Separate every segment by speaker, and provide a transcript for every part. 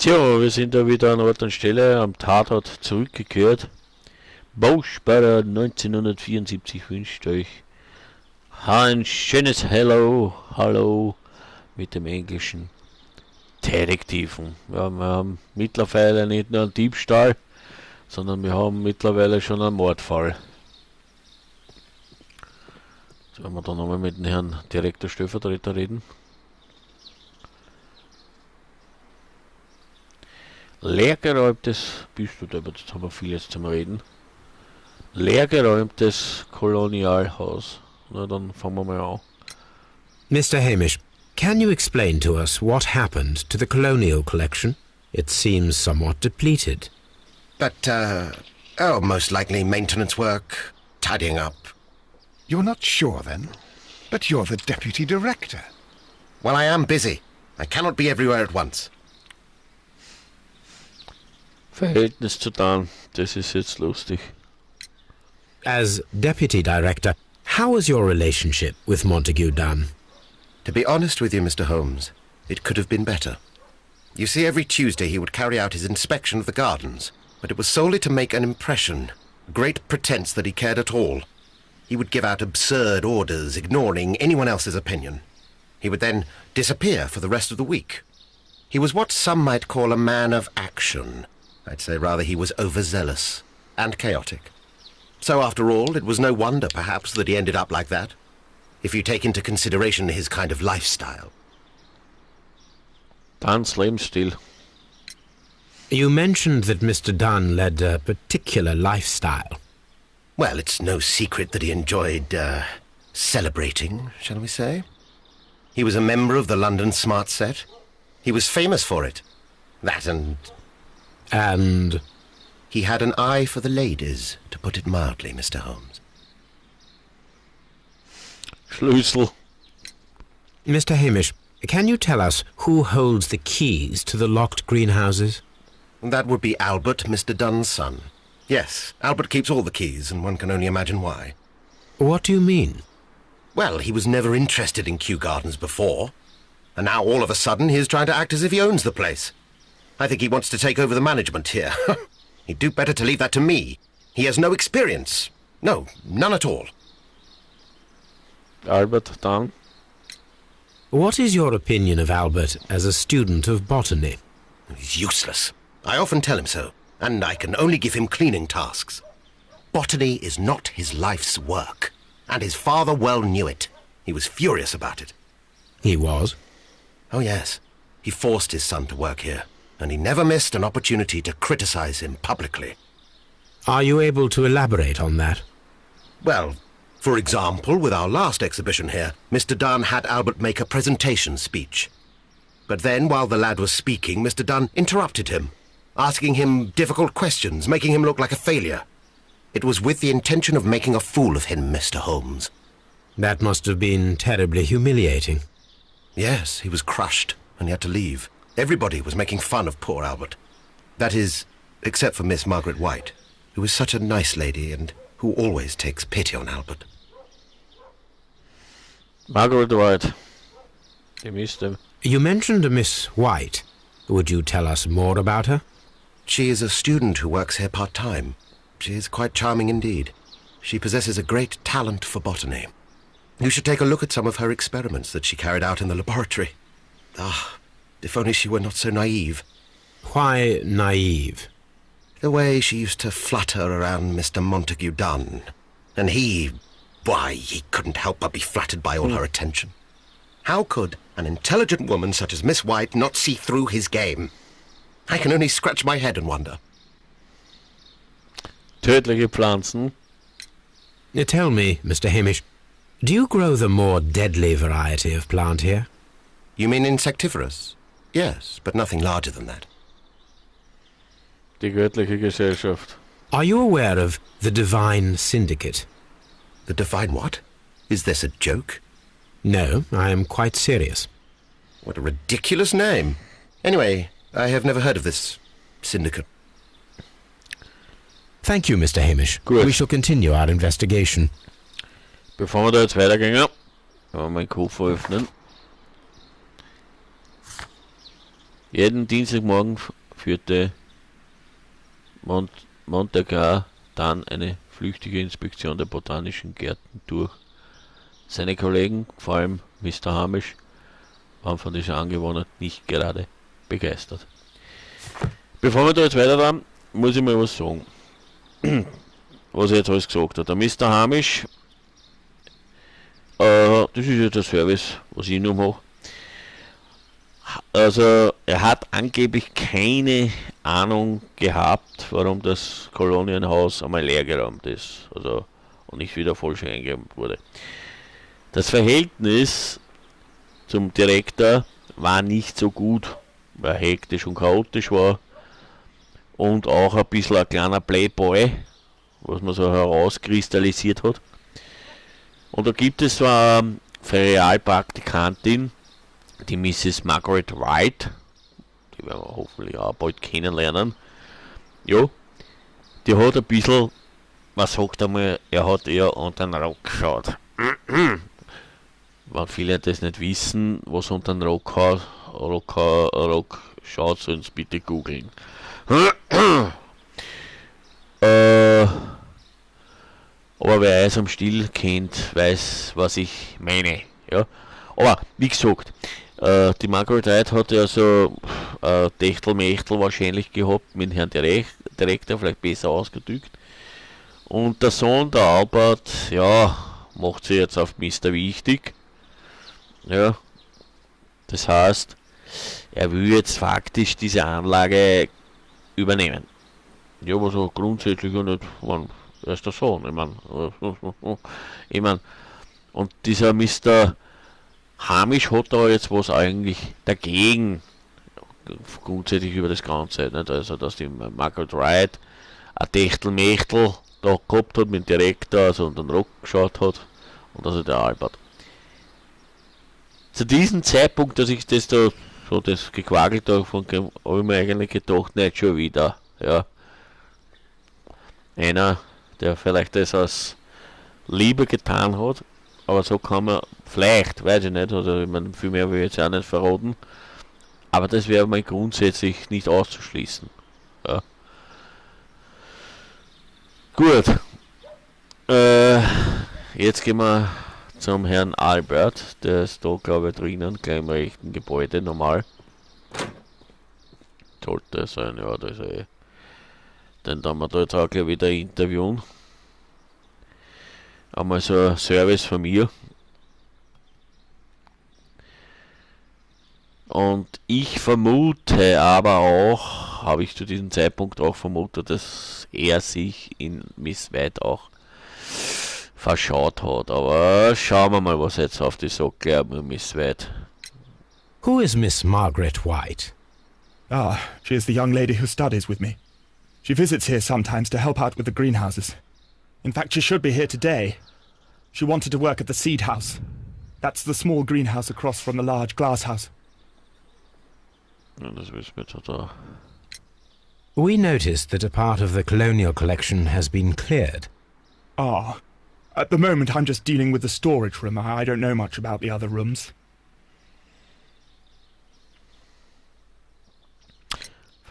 Speaker 1: Tja, wir sind da wieder an Ort und Stelle am Tatort zurückgekehrt. Bausparer 1974 wünscht euch ein schönes Hallo mit dem englischen Detektiven. Ja, wir haben mittlerweile nicht nur einen Diebstahl, sondern wir haben mittlerweile schon einen Mordfall. Jetzt werden wir dann nochmal mit dem Herrn Direktor Stellvertreter reden. Leergeräumtes, bist du da, jetzt haben wir vieles zum Reden. Leergeräumtes Kolonialhaus. Na, dann fangen wir mal an.
Speaker 2: Mr. Hamish, can you explain to us what happened to the colonial collection? It seems somewhat depleted.
Speaker 3: But, most likely maintenance work, tidying up.
Speaker 4: You're not sure, then? But you're the deputy director.
Speaker 3: Well, I am busy. I cannot be everywhere at once.
Speaker 1: Verhältnis zu Dan, das ist jetzt lustig.
Speaker 2: As deputy director, how was your relationship with Montague Dunn?
Speaker 3: To be honest with you, Mr. Holmes, it could have been better. You see, every Tuesday he would carry out his inspection of the gardens, but it was solely to make an impression, a great pretense that he cared at all. He would give out absurd orders, ignoring anyone else's opinion. He would then disappear for the rest of the week. He was what some might call a man of action. I'd say rather he was overzealous and chaotic. So after all, it was no wonder, perhaps, that he ended up like that, if you take into consideration his kind of lifestyle.
Speaker 1: Dan's Lebensstil.
Speaker 2: You mentioned that Mr. Dunn led a particular lifestyle.
Speaker 3: Well, it's no secret that he enjoyed, celebrating, shall we say? He was a member of the London Smart Set. He was famous for it. That and...
Speaker 2: And?
Speaker 3: He had an eye for the ladies, to put it mildly, Mr. Holmes.
Speaker 1: Schlüssel.
Speaker 2: Mr. Hamish, can you tell us who holds the keys to the locked greenhouses?
Speaker 3: That would be Albert, Mr. Dunn's son. Yes, Albert keeps all the keys, and one can only imagine why.
Speaker 2: What do you mean?
Speaker 3: Well, he was never interested in Kew Gardens before, and now all of a sudden he's trying to act as if he owns the place. I think he wants to take over the management here. He'd do better to leave that to me. He has no experience. No, none at all.
Speaker 1: Albert, Dan.
Speaker 2: What is your opinion of Albert as a student of botany?
Speaker 3: He's useless. I often tell him so, and I can only give him cleaning tasks. Botany is not his life's work, and his father well knew it. He was furious about it.
Speaker 2: He was?
Speaker 3: Oh, yes. He forced his son to work here, and he never missed an opportunity to criticize him publicly.
Speaker 2: Are you able to elaborate on that?
Speaker 3: Well, for example, with our last exhibition here, Mr. Dunn had Albert make a presentation speech. But then, while the lad was speaking, Mr. Dunn interrupted him, asking him difficult questions, making him look like a failure. It was with the intention of making a fool of him, Mr. Holmes.
Speaker 2: That must have been terribly humiliating.
Speaker 3: Yes, he was crushed, and he had to leave. Everybody was making fun of poor Albert. That is, except for Miss Margaret White, who is such a nice lady and who always takes pity on Albert.
Speaker 1: Margaret White. You missed him.
Speaker 2: You mentioned a Miss White. Would you tell us more about her?
Speaker 3: She is a student who works here part-time. She is quite charming indeed. She possesses a great talent for botany. You should take a look at some of her experiments that she carried out in the laboratory. Ah, if only she were not so naive.
Speaker 2: Why naive?
Speaker 3: The way she used to flutter around Mr. Montague Dunn. And he couldn't help but be flattered by all her attention. How could an intelligent woman such as Miss White not see through his game? I can only scratch my head and wonder.
Speaker 1: Tödliche Pflanzen.
Speaker 2: Tell me, Mr. Hamish, do you grow the more deadly variety of plant here?
Speaker 3: You mean insectivorous? Yes, but nothing larger than that.
Speaker 1: Die göttliche Gesellschaft.
Speaker 2: Are you aware of the Divine Syndicate?
Speaker 3: The Divine what? Is this a joke?
Speaker 2: No, I am quite serious.
Speaker 3: What a ridiculous name. Anyway, I have never heard of this syndicate.
Speaker 2: Thank you, Mr. Hamish.
Speaker 1: Gut.
Speaker 2: We shall continue our investigation.
Speaker 1: Bevor wir da jetzt weitergehen, kann man meinen Koffer öffnen. Jeden Dienstagmorgen führte Montague dann eine flüchtige Inspektion der botanischen Gärten durch. Seine Kollegen, vor allem Mr. Hamish, waren von dieser Angewohnheit nicht gerade begeistert. Bevor wir da jetzt weiterfahren, muss ich mal was sagen. Was er jetzt alles gesagt hat. Der Mr. Hamish, das ist jetzt der Service, was ich nur mache. Also, er hat angeblich keine Ahnung gehabt, warum das Kolonienhaus einmal leergeräumt ist. Also, und nicht wieder vollständig eingeräumt wurde. Das Verhältnis zum Direktor war nicht so gut, weil er hektisch und chaotisch war und auch ein bisschen ein kleiner Playboy, was man so herauskristallisiert hat. Und da gibt es so eine Ferialpraktikantin, die Mrs. Margaret Wright, die werden wir hoffentlich auch bald kennenlernen. Ja, die hat ein bisschen, man sagt einmal, er hat eher unter den Rock geschaut. Wenn viele das nicht wissen, was unter den Rock schaut, sollen sie bitte googeln. Aber wer Eis am Stiel kennt, weiß, was ich meine. Ja? Aber wie gesagt, die Margaret Wright hat ja so Techtelmechtel wahrscheinlich gehabt mit Herrn Direktor, vielleicht besser ausgedrückt. Und der Sohn, der Albert, ja, macht sich jetzt auf Mr. Wichtig. Ja, das heißt, er will jetzt faktisch diese Anlage übernehmen. Ja, aber so grundsätzlich ja nicht, er ist der Sohn, ich mein, und dieser Mr. Hamish hat da jetzt was eigentlich dagegen, grundsätzlich über das Ganze, nicht? Also dass die Margaret Wright ein Techtelmechtel da gehabt hat mit dem Direktor, also unter den Rock geschaut hat, und also der Albert. Zu diesem Zeitpunkt, dass ich das da, so das gequagelt davon, habe ich mir eigentlich gedacht, nicht schon wieder, ja. Einer, der vielleicht das aus Liebe getan hat, aber so kann man, vielleicht, weiß ich nicht, also ich meine, viel mehr will ich jetzt auch nicht verraten, aber das wäre mal grundsätzlich nicht auszuschließen. Ja. Gut, jetzt gehen wir zum Herrn Albert, der ist da, glaube ich, drinnen, gleich im rechten Gebäude, normal. Sollte sein, ja, das ist eh. Den dann wir da jetzt auch gleich wieder interviewen. Einmal so ein Service von mir. Und ich vermute aber auch, habe ich zu diesem Zeitpunkt auch vermutet, dass er sich in Miss White auch verschaut hat. Aber schauen wir mal, was jetzt auf die Socke haben, Miss White.
Speaker 2: Who is Miss Margaret White?
Speaker 5: Ah, she is the young lady who studies with me. She visits here sometimes to help out with the greenhouses. In fact, she should be here today. She wanted to work at the seed house. That's the small greenhouse across from the large glass house.
Speaker 1: Ja, das wissen wir jetzt da.
Speaker 2: We noticed that a part of the colonial collection has been cleared.
Speaker 5: Ah, at the moment I'm just dealing with the storage room. I don't know much about the other rooms.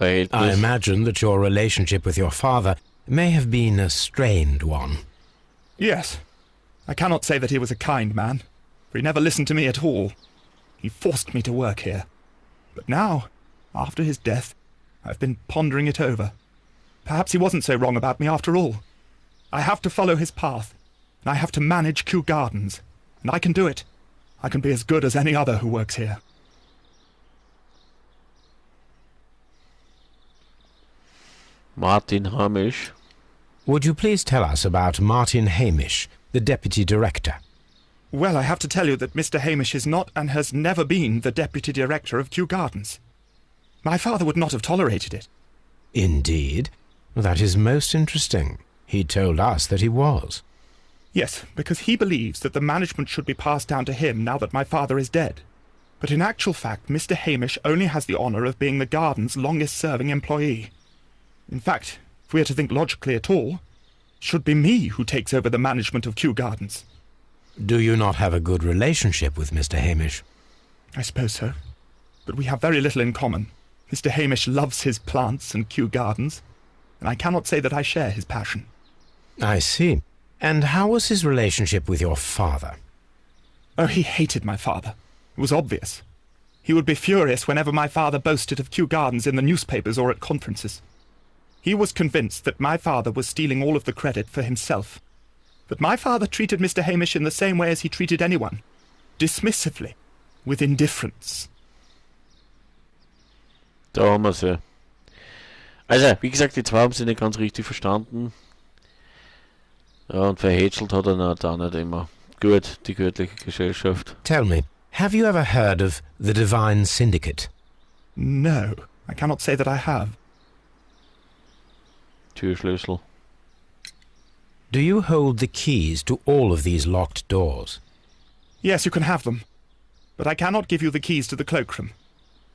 Speaker 2: I imagine that your relationship with your father may have been a strained one.
Speaker 5: Yes. I cannot say that he was a kind man, for he never listened to me at all. He forced me to work here. But now, after his death, I've been pondering it over. Perhaps he wasn't so wrong about me after all. I have to follow his path, and I have to manage Kew Gardens, and I can do it. I can be as good as any other who works here.
Speaker 1: Martin Hamish.
Speaker 2: Would you please tell us about Martin Hamish, the Deputy Director?
Speaker 5: Well, I have to tell you that Mr. Hamish is not and has never been the Deputy Director of Kew Gardens. My father would not have tolerated it.
Speaker 2: Indeed? That is most interesting. He told us that he was.
Speaker 5: Yes, because he believes that the management should be passed down to him now that my father is dead. But in actual fact, Mr. Hamish only has the honour of being the garden's longest-serving employee. In fact, if we are to think logically at all, it should be me who takes over the management of Kew Gardens.
Speaker 2: Do you not have a good relationship with Mr. Hamish?
Speaker 5: I suppose so. But we have very little in common. Mr. Hamish loves his plants and Kew Gardens, and I cannot say that I share his passion.
Speaker 2: I see. And how was his relationship with your father?
Speaker 5: Oh, he hated my father. It was obvious. He would be furious whenever my father boasted of Kew Gardens in the newspapers or at conferences. He was convinced that my father was stealing all of the credit for himself. But my father treated Mr. Hamish in the same way as he treated anyone. Dismissively. With indifference.
Speaker 1: Da haben wir sie. Also, wie gesagt, die zwei haben sie nicht ganz richtig verstanden. Ja, und verhätschelt hat er da nicht immer. Gut, die göttliche Gesellschaft.
Speaker 2: Tell me, have you ever heard of the Divine Syndicate?
Speaker 5: No, I cannot say that I have.
Speaker 1: Türschlüssel.
Speaker 2: Do you hold the keys to all of these locked doors?
Speaker 5: Yes, you can have them. But I cannot give you the keys to the cloakroom.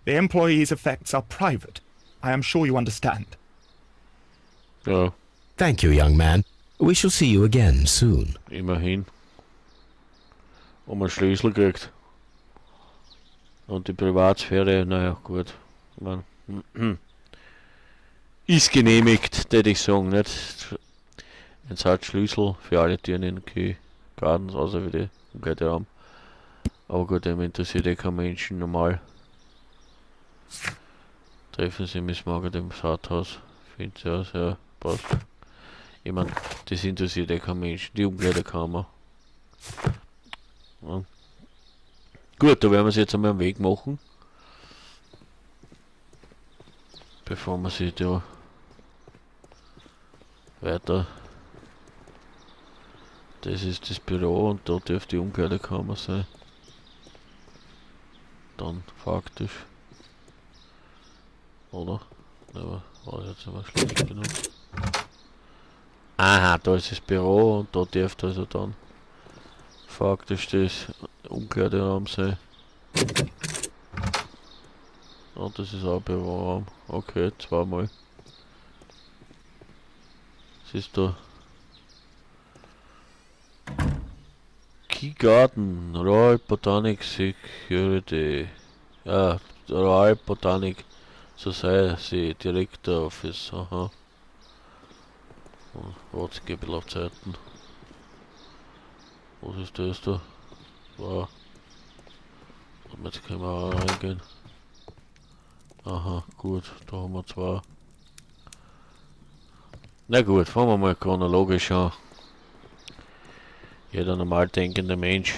Speaker 5: The employees' effects are private. I am sure you understand.
Speaker 1: Ja,
Speaker 2: Thank you, young man. We shall see you again soon.
Speaker 1: immerhin. Um einen Schlüssel gekriegt. Und die Privatsphäre, naja, gut. Ich mein, ist genehmigt, würde ich sagen, nicht? Ein Schlüssel für alle Türen in Kew Gardens, außer für die umgekehrte Raum. Aber gut, dem interessiert eh kein Menschen normal. Treffen Sie Miss Margaret im Rathaus. Findet sie aus, ja, passt. Ich mein, das interessiert eh kein Mensch. Die Umkleidekammer. Ja. Gut, da werden wir es jetzt einmal am Weg machen. Bevor wir sie da weiter. Das ist das Büro und da dürfte die Umkleidekammer sein. Dann faktisch. Oder? Aber war jetzt aber schlecht genug. Aha, da ist das Büro und da dürfte also dann faktisch das Umkleideraum sein. Und das ist auch ein Büroraum. Okay, zweimal. Was ist da? Kew Garden, Royal Botanic Security. Ja, Royal Botanic Society Director Office. Aha. Warte, ich gebe auf Zeiten. Was ist das da? Wow. Und jetzt können wir auch reingehen. Aha, gut, da haben wir zwei. Na gut, fangen wir mal chronologisch an. Jeder normal denkende Mensch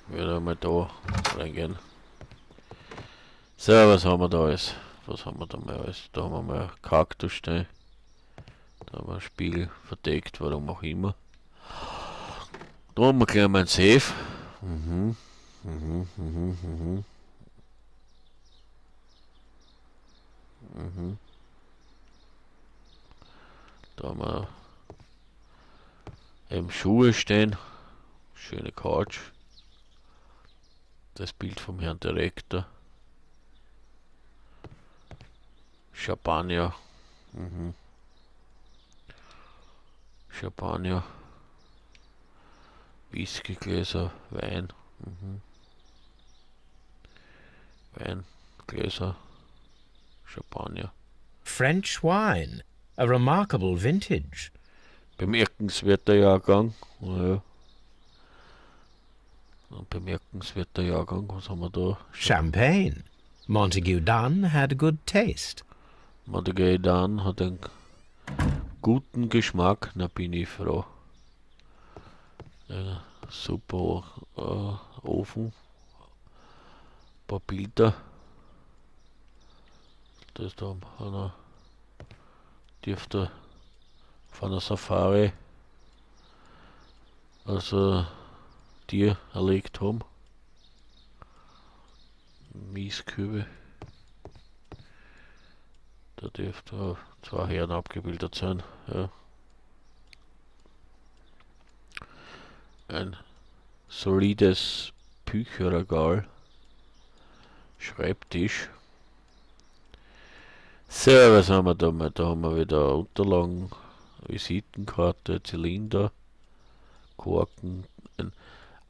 Speaker 1: würde mal da reingehen. So, was haben wir da alles? Was haben wir da mal alles? Da haben wir mal Kaktus stehen. Da haben wir einen Spiegel verdeckt, warum auch immer. Da haben wir gleich mal einen Safe. Da haben wir eben Schuhe stehen. Schöne Couch. Das Bild vom Herrn Direktor. Champagner. Champagner. Whiskygläser. Wein. Weingläser. Champagner.
Speaker 2: French wine. A remarkable vintage.
Speaker 1: Bemerkenswerter Jahrgang. Ja. Ein bemerkenswerter Jahrgang. Was haben wir da?
Speaker 2: Champagne. Montague Dunn had good taste.
Speaker 1: Montague Dunn hat einen guten Geschmack. Na, bin ich froh. Super Ofen. Ein paar Bilder. Das da einer dürfte von einer Safari also Tier erlegt haben. Mieskübe. Da dürfte zwei Herren abgebildet sein. Ja. Ein solides Bücherregal. Schreibtisch. So, was haben wir da mal? Da haben wir wieder Unterlagen, Visitenkarte, Zylinder, Korken, ein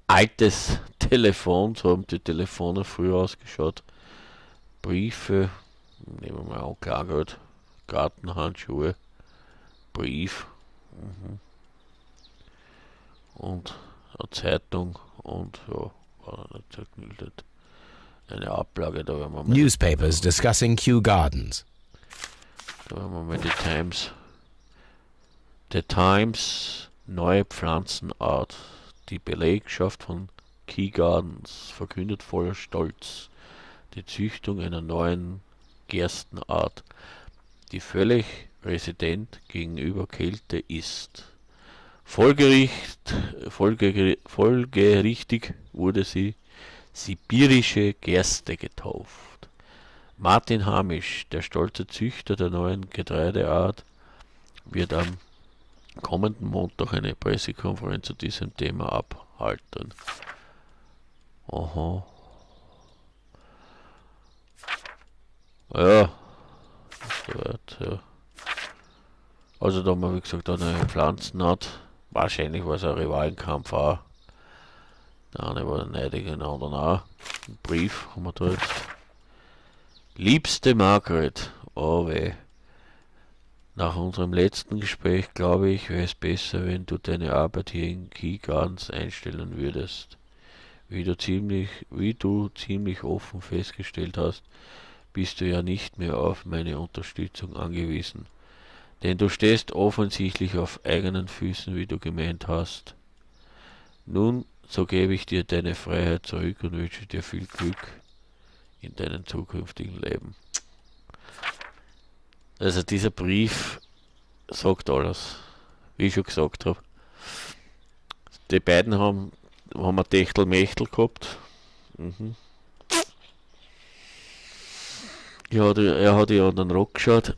Speaker 1: altes Telefon, so haben die Telefone früher ausgeschaut. Briefe, nehmen wir mal an, Klargeld, Gartenhandschuhe, Brief und eine Zeitung und ja, war nicht zerknüllt. Eine Ablage, da werden wir mal
Speaker 2: Newspapers discussing Kew Gardens.
Speaker 1: Da haben wir mal die Times. The Times, neue Pflanzenart. Die Belegschaft von Kew Gardens verkündet voller Stolz die Züchtung einer neuen Gerstenart, die völlig resistent gegenüber Kälte ist. Folgerichtig wurde sie sibirische Gerste getauft. Martin Hamisch, der stolze Züchter der neuen Getreideart, wird am kommenden Montag eine Pressekonferenz zu diesem Thema abhalten. Aha. Ja. Soweit, ja. Also da haben wir, wie gesagt, eine Pflanzenart. Wahrscheinlich war es ein Rivalenkampf auch. Der eine war neidig, der andere auch. Ein Brief haben wir da jetzt. Liebste Margaret, oh weh. Nach unserem letzten Gespräch glaube ich, wäre es besser, wenn du deine Arbeit hier in Kew Gardens einstellen würdest. Wie du ziemlich offen festgestellt hast, bist du ja nicht mehr auf meine Unterstützung angewiesen. Denn du stehst offensichtlich auf eigenen Füßen, wie du gemeint hast. Nun, so gebe ich dir deine Freiheit zurück und wünsche dir viel Glück in deinem zukünftigen Leben. Also dieser Brief sagt alles, wie ich schon gesagt habe. Die beiden haben ein Techtelmechtel gehabt. Ja, er hat ja an den Rock geschaut.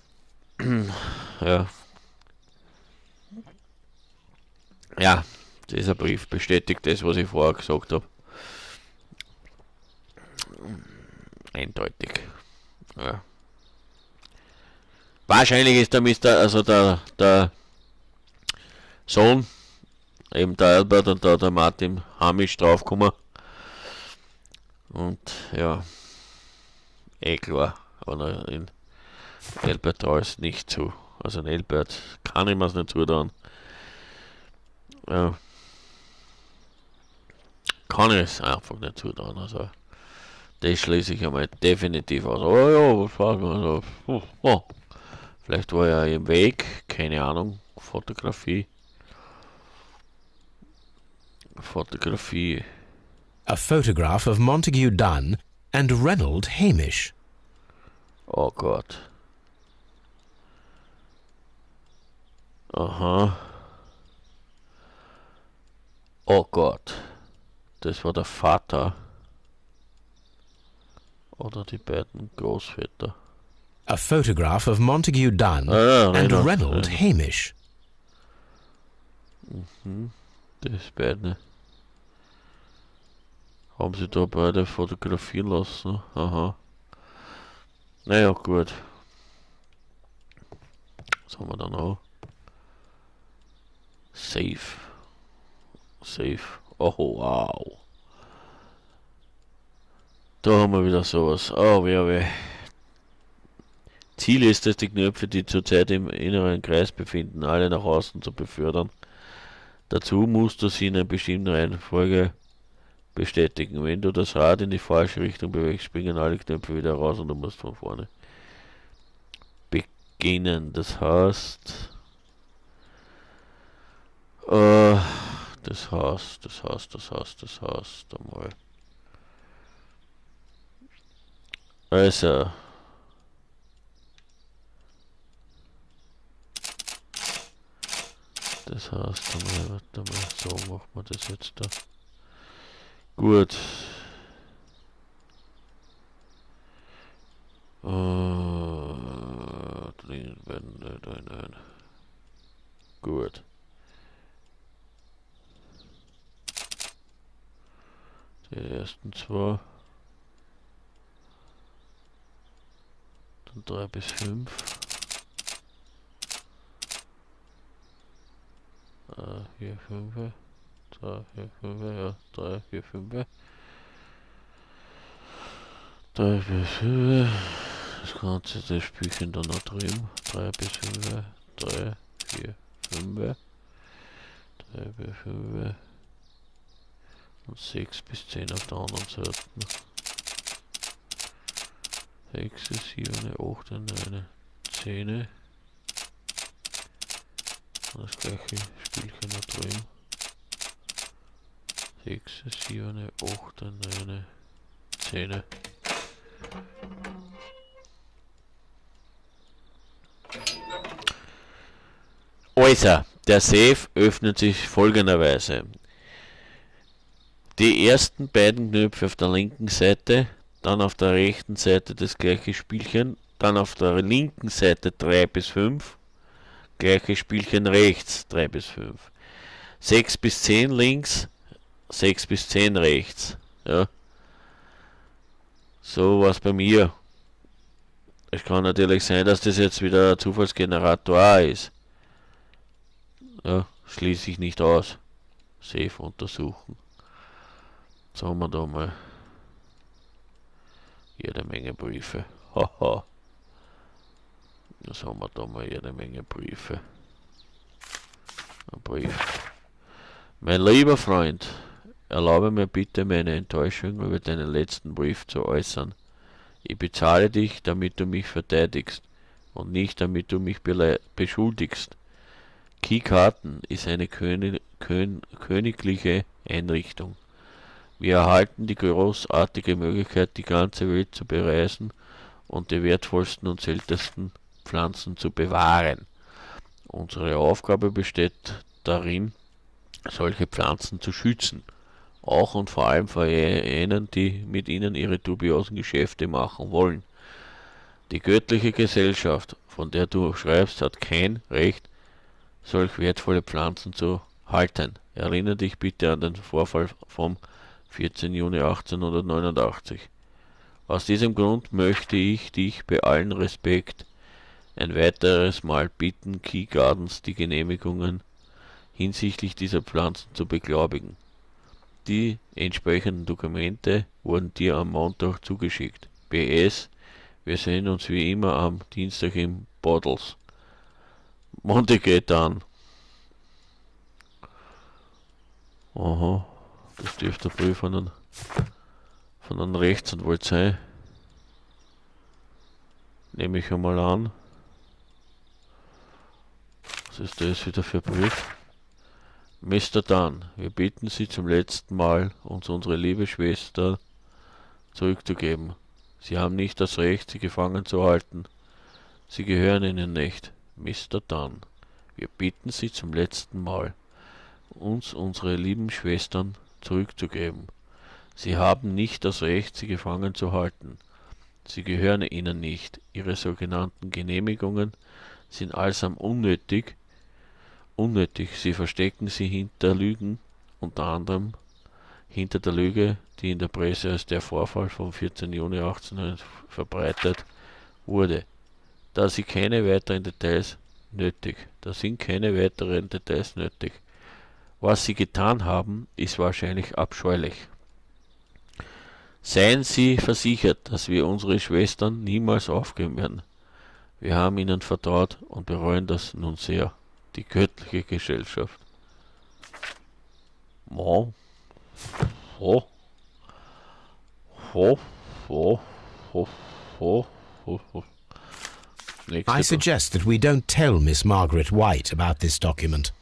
Speaker 1: Ja. Ja, dieser Brief bestätigt das, was ich vorher gesagt habe. Eindeutig. Ja. Wahrscheinlich ist der Sohn, eben der Albert und der Martin Hamisch draufgekommen. Und ja, klar, aber in Albert traue ich es nicht zu. Also in Albert kann ich mir es nicht zutrauen. Ja. Kann ich es einfach nicht zutrauen. Also das schließe ich einmal definitiv aus. Oh ja, was war das? Also, vielleicht war er im Weg, keine Ahnung. Fotografie.
Speaker 2: A photograph of Montague Dunn and Reynold Hamish.
Speaker 1: Oh Gott. Aha. Oh Gott. Das war der Vater. Oder die beiden Großväter.
Speaker 2: A photograph of Montague Dunn and Reynold Hamish.
Speaker 1: Das beide. Haben sie da beide fotografieren lassen. Aha. Naja, gut. Was haben wir da noch? Safe. Oh, wow. Da haben wir wieder sowas. Oh, weh. Ziel ist es, die Knöpfe, die zurzeit im inneren Kreis befinden, alle nach außen zu befördern. Dazu musst du sie in einer bestimmten Reihenfolge bestätigen. Wenn du das Rad in die falsche Richtung bewegst, springen alle Knöpfe wieder raus und du musst von vorne beginnen. Das heißt, einmal. Also, das heißt, warte mal, so macht man das jetzt da. Gut. Gut. Die ersten zwei. Dann 3 bis 5. Hier 5. 3, 4, 5, ja, 3, 4, 5. 3 bis 5. Das Ganze, das Spielchen dann noch drüben. 3 bis 5. 3, 4, 5. 3 bis 5. Und 6 bis 10 auf der anderen Seite. 6, 7, 8, 9, 10. Und das gleiche Spielchen da drüben. 6, 7, 8, 9, 10. Also, der Safe öffnet sich folgenderweise. Die ersten beiden Knöpfe auf der linken Seite, dann auf der rechten Seite das gleiche Spielchen, dann auf der linken Seite 3 bis 5, gleiche Spielchen rechts 3 bis 5. 6 bis 10 links, 6 bis 10 rechts. Ja. So was bei mir. Es kann natürlich sein, dass das jetzt wieder ein Zufallsgenerator auch ist. Ja, schließe ich nicht aus. Safe untersuchen. Jetzt haben wir da mal jede Menge Briefe. Haha. Jetzt haben wir da mal jede Menge Briefe. Ein Brief. Mein lieber Freund, erlaube mir bitte meine Enttäuschung über deinen letzten Brief zu äußern. Ich bezahle dich, damit du mich verteidigst und nicht damit du mich beschuldigst. Keykarten ist eine königliche Einrichtung. Wir erhalten die großartige Möglichkeit, die ganze Welt zu bereisen und die wertvollsten und seltensten Pflanzen zu bewahren. Unsere Aufgabe besteht darin, solche Pflanzen zu schützen, auch und vor allem vor jenen, die mit ihnen ihre dubiosen Geschäfte machen wollen. Die göttliche Gesellschaft, von der du schreibst, hat kein Recht, solch wertvolle Pflanzen zu halten. Erinnere dich bitte an den Vorfall vom 14. Juni 1889. Aus diesem Grund möchte ich dich bei allen Respekt ein weiteres Mal bitten, Kew Gardens die Genehmigungen hinsichtlich dieser Pflanzen zu beglaubigen. Die entsprechenden Dokumente wurden dir am Montag zugeschickt. PS, wir sehen uns wie immer am Dienstag im Bottles. Getan. Aha, das dürfte der Brief von einem Rechtsanwalt sein. Nehme ich einmal an. Was ist das wieder für ein Brief? Mr. Dunn, wir bitten Sie zum letzten Mal, uns unsere liebe Schwester zurückzugeben. Sie haben nicht das Recht, sie gefangen zu halten. Sie gehören Ihnen nicht. Mr. Dunn, wir bitten Sie zum letzten Mal, uns unsere lieben Schwestern zurückzugeben. Sie haben nicht das Recht, sie gefangen zu halten. Sie gehören Ihnen nicht. Ihre sogenannten Genehmigungen sind allsam unnötig. Sie verstecken sie hinter Lügen, unter anderem hinter der Lüge, die in der Presse als der Vorfall vom 14. Juni 1800 verbreitet wurde. Da sind keine weiteren Details nötig. Was sie getan haben, ist wahrscheinlich abscheulich. Seien Sie versichert, dass wir unsere Schwestern niemals aufgeben werden. Wir haben ihnen vertraut und bereuen das nun sehr. Die göttliche Gesellschaft. Oh. Oh. Oh. Oh. Oh. Oh. Oh. Oh.
Speaker 2: I suggest that we don't tell Miss Margaret White about this document.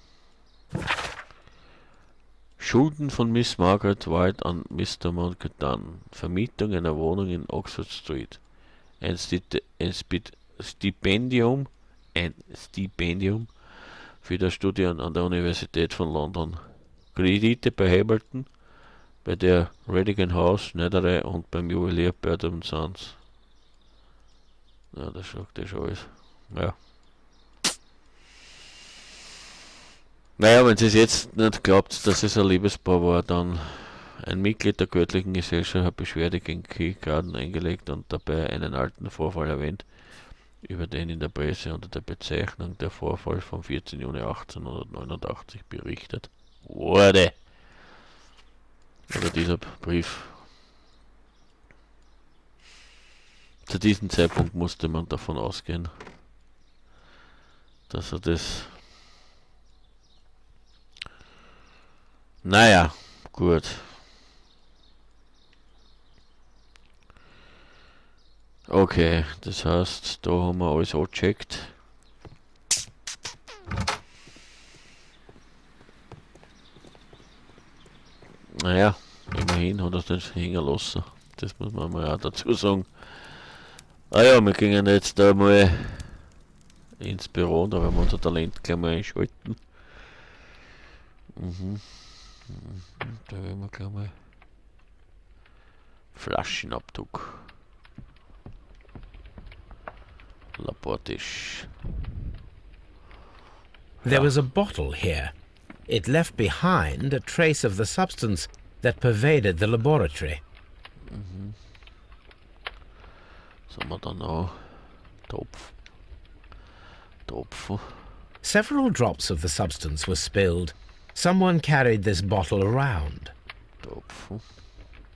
Speaker 1: Schulden von Miss Margaret White an Mr. Montague. Vermietung einer Wohnung in Oxford Street. Ein Stipendium für das Studium an der Universität von London. Kredite bei Hamilton, bei der Redigan House, Schneiderei und beim Juwelier Bird Sons. Ja, das sagt ja schon alles. Ja. Naja, wenn es jetzt nicht glaubt, dass es ein Liebespaar war, dann ein Mitglied der göttlichen Gesellschaft hat Beschwerde gegen Kew Gardens eingelegt und dabei einen alten Vorfall erwähnt, über den in der Presse unter der Bezeichnung der Vorfall vom 14. Juni 1889 berichtet wurde. Oder dieser Brief. Zu diesem Zeitpunkt musste man davon ausgehen, dass er das... Naja, gut. Okay, das heißt, da haben wir alles angecheckt. Naja, immerhin hat er es nicht hängen lassen. Das muss man mal auch dazu sagen. Ah ja, wir gehen jetzt da mal ins Büro, da werden wir unser Talent gleich mal einschalten. Da werden wir gleich mal Flaschenabdruck. Labortisch.
Speaker 2: There was a bottle here. It left behind a trace of the substance that pervaded the laboratory.
Speaker 1: Was haben wir da noch? Topf.
Speaker 2: Several drops of the substance were spilled. Someone carried this bottle around.
Speaker 1: Topf.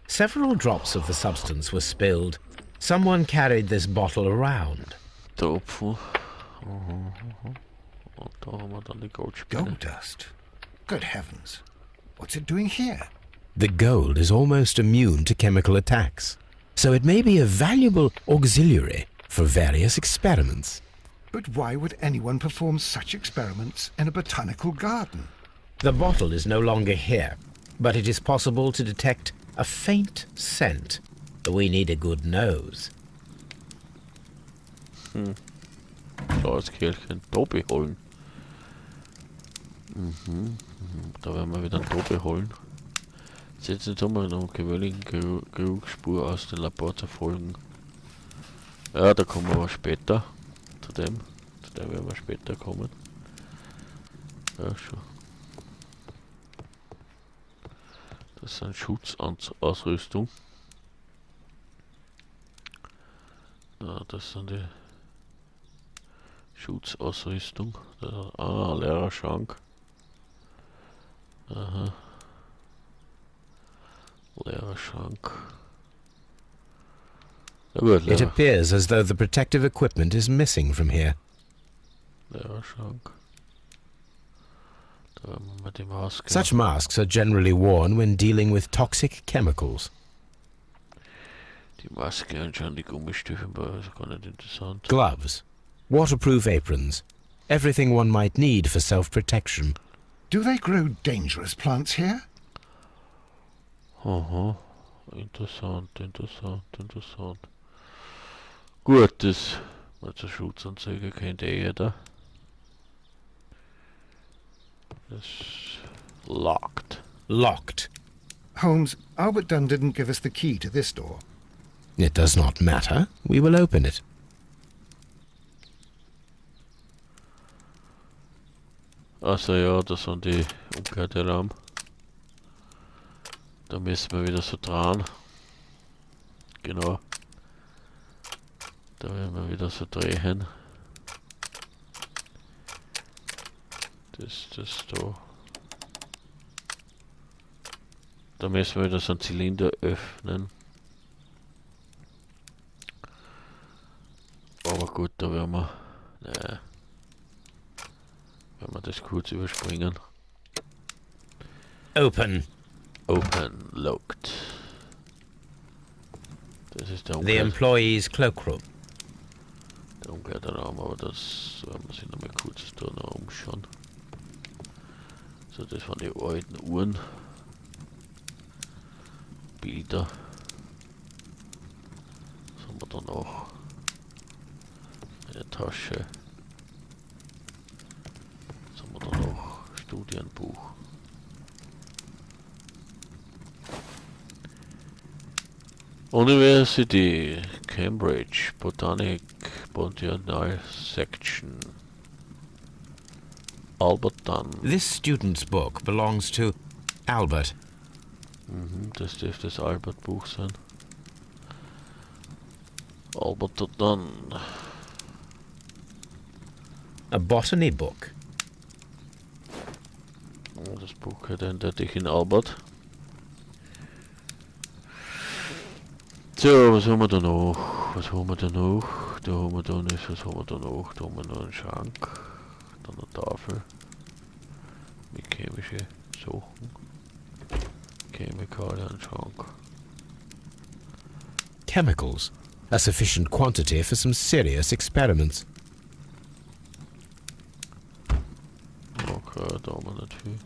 Speaker 2: Several drops of the substance were spilled. Someone carried this bottle around.
Speaker 1: Topf. Und da haben wir dann die Goldspinne.
Speaker 4: Gold dust? Good heavens. What's it doing here?
Speaker 2: The gold is almost immune to chemical attacks, so it may be a valuable auxiliary for various experiments.
Speaker 4: But why would anyone perform such experiments in a botanical garden?
Speaker 2: The bottle is no longer here, but it is possible to detect a faint scent. We need a good nose.
Speaker 1: Blaues Kerlchen, Tobi holen. Da werden wir wieder einen Tobi holen. Jetzt haben wir noch gewöhnlichen Geruchsspur aus dem Labor zu folgen. Ja, da kommen wir aber später. Zu der werden wir später kommen. Ja, schon. Das sind Schutzausrüstung. Ja, das sind die Schutzausrüstung. Leerer Schrank. Aha. Leerer Schrank. Ja gut,
Speaker 2: It appears as though the protective equipment is missing from here.
Speaker 1: Leerer Schrank. Da haben wir die Maske.
Speaker 2: Such masks are generally worn when dealing with toxic chemicals.
Speaker 1: Die Maske anschauen, die Gummistiefel, aber ist gar nicht interessant.
Speaker 2: Gloves, waterproof aprons, everything one might need for self-protection.
Speaker 4: Do they grow dangerous plants here?
Speaker 1: Aha, interessant. Gut, das mit der Schutzanzeige kennt jeder. Das locked.
Speaker 2: Locked.
Speaker 4: Holmes, Albert Dunn didn't give us the key to this door.
Speaker 2: It does not matter. We will open it.
Speaker 1: Also ja, das sind die umgekehrte Raum. Da müssen wir wieder so dran. Genau. Da werden wir wieder so drehen. Das da. Da müssen wir wieder so einen Zylinder öffnen. Aber gut, da werden wir... Naja. Wenn wir das kurz überspringen.
Speaker 2: Open.
Speaker 1: Open, locked. Das ist der
Speaker 2: The employee's cloakroom.
Speaker 1: der umgekehrte Raum, aber das werden wir sich nochmal kurz da noch umschauen. So, das waren die alten Uhren. Bilder. Was haben wir da noch? Eine Tasche. Was haben wir da noch? Studienbuch. University, Cambridge, Botanic Section. Albert Dunn.
Speaker 2: This student's book belongs to Albert.
Speaker 1: Das dürfte das Albert-Buch sein. Albert Dunn.
Speaker 2: A botany book.
Speaker 1: Das Buch hat eindeutig in Albert. So, was haben wir da noch? Was haben wir da noch? Da haben wir da nicht, was haben wir da noch? Da haben wir noch einen Schrank, dann eine Tafel mit chemischen Sachen. Chemikalien, Schrank.
Speaker 2: Chemicals. A sufficient quantity for some serious experiments.
Speaker 1: Okay, da haben wir nicht viel.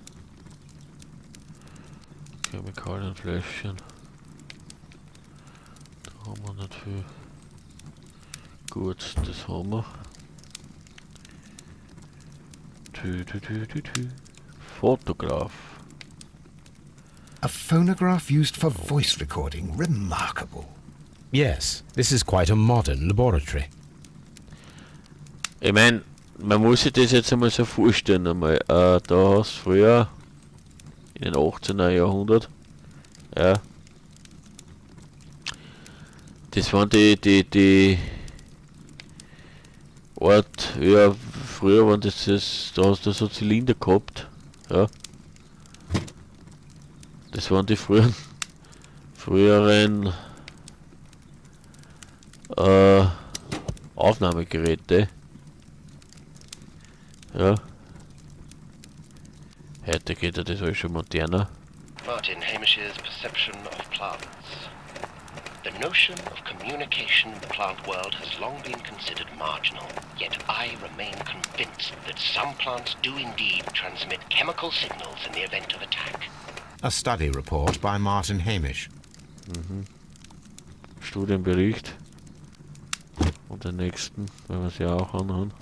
Speaker 1: Chemikalienfläschchen. Da haben wir nicht viel. Gut, das haben wir. Fotograf.
Speaker 4: A phonograph used for voice recording. Remarkable.
Speaker 2: Yes, this is quite a modern laboratory.
Speaker 1: Ich meine, man muss sich das jetzt einmal so vorstellen einmal. Da hast du früher in den 18er Jahrhundert, ja, das waren die Ort, ja, früher waren das, da hast du so Zylinder gehabt, ja. Das waren die früheren Aufnahmegeräte. Ja. Heute geht ja das alles schon moderner.
Speaker 3: Martin Hamish's perception of plants. The notion of communication in the plant world has long been considered marginal, yet I remain convinced that some plants do indeed transmit chemical signals in the event of attack.
Speaker 2: A study report by Martin Hamish.
Speaker 1: Studienbericht. Und den nächsten, wenn wir es ja auch anhören.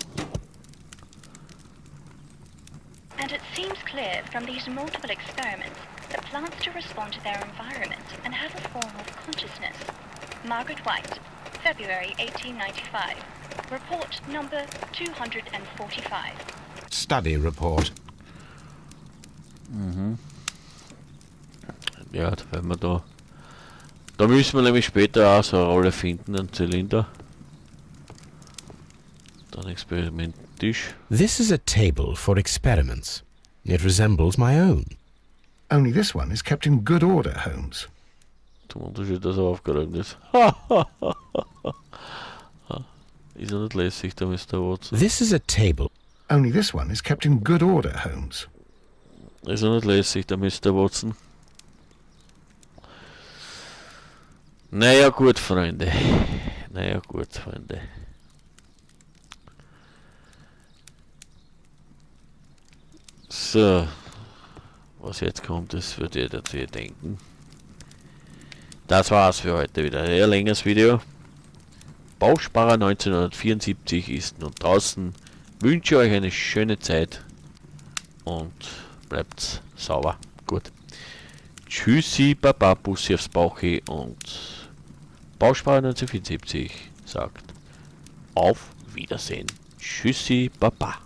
Speaker 6: And it seems clear from these multiple experiments that plants do respond to their environment and have a form of consciousness. Margaret White, February 1895. Report number 245.
Speaker 2: Study report.
Speaker 1: Ja, wenn wir da müssen wir nämlich später auch so eine Rolle finden, einen Zylinder. Dann Experimenttisch.
Speaker 2: This is a table for experiments. It resembles my own.
Speaker 4: Only this one is kept in good order, Holmes.
Speaker 1: Zum Unterschied, dass er aufgeräumt ist. Ist er nicht lässig, der Mr. Watson?
Speaker 2: This is a table.
Speaker 4: Only this one is kept in good order, Holmes.
Speaker 1: Ist er nicht lässig, der Mr. Watson? Naja gut, Freunde. So. Was jetzt kommt, das wird ihr dazu denken. Das war's für heute wieder. Ein eher längeres Video. Bausparer 1974 ist nun draußen. Wünsche euch eine schöne Zeit und bleibt sauber. Gut. Tschüssi, Baba, Bussi aufs Bauchi und Bausparer 1974 sagt auf Wiedersehen. Tschüssi, Baba.